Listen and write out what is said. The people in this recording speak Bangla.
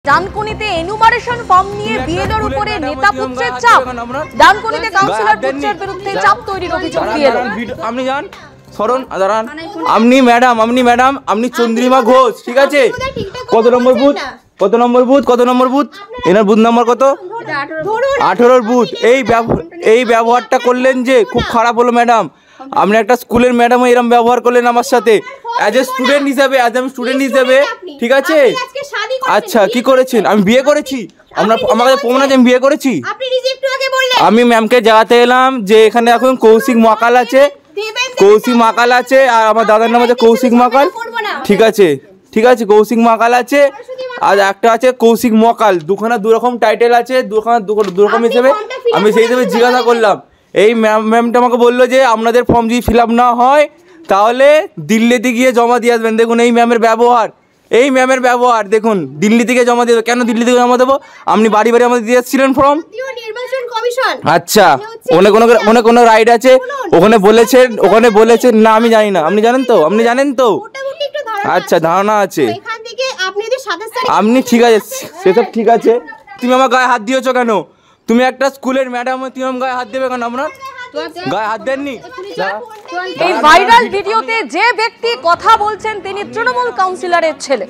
ডানকুনিতে এনুমারেশন ফর্ম নিয়ে বিএলওর উপরে নেতা পুত্রের চাপ। ডানকুনিতে কাউন্সিলর পুত্রের বিরুদ্ধে চাপ তৈরির অভিযোগ বিএলও। আপনি জান সরণ দাঁড়ান, আপনি ম্যাডাম আপনি চন্দ্রিমা ঘোষ, ঠিক আছে? কত নম্বর বুথ, কত নম্বর বুথ, কত নম্বর বুথ? এনার বুথ নাম্বার কত? 18 বুথ। এই ব্যবহারটা করলেন যে খুব খারাপ হলো ম্যাডাম। আপনি একটা স্কুলের ম্যাডাম এরকম ব্যবহার করলেন আমার সাথে অ্যাজ এ স্টুডেন্ট হিসাবে, ঠিক আছে? আচ্ছা কি করেছেন? আমি বিয়ে করেছি, আমাকে প্রমাণ আছে আমি বিয়ে করেছি। আমি ম্যামকে জানাতে এলাম যে এখানে এখন কৌশিক মাকাল আছে, আর আমার দাদার নাম আছে কৌশিক মাকাল, ঠিক আছে কৌশিক মাকাল আছে, আর একটা আছে কৌশিক মকাল, দুখানা দুরকম টাইটেল আছে, দুরকম হিসেবে আমি সেই হিসেবে জিজ্ঞাসা করলাম। এই ম্যামটা আমাকে বললো যে আপনাদের ফর্ম যদি ফিল আপ না হয় তাহলে দিল্লিতে গিয়ে জমা দিয়ে আসবেন। দেখুন এই ম্যামের ব্যবহার, দেখুন দিল্লিতে গিয়ে জমা দিয়ে দেবো। কেন দিল্লি থেকে জমা দেবো? আপনি বাড়ি আমাদের দিয়ে এসেছিলেন ফর্ম। আচ্ছা ওখানে কোনো রাইট আছে? ওখানে বলেছেন না, আমি জানি না। আপনি জানেন তো? আচ্ছা ধারণা আছে আপনি, ঠিক আছে সেসব ঠিক আছে। তুমি আমার গায়ে হাত দিয়েছো কেন? তুমি একটা স্কুলের ম্যাডাম, তুমি আমার গায়ে হাত দেবে কেন? আপনার গায়ে হাত দেননি। এই ভাইরাল ভিডিওতে যে ব্যক্তি কথা বলছেন তিনি তৃণমূল কাউন্সিলরের ছেলে।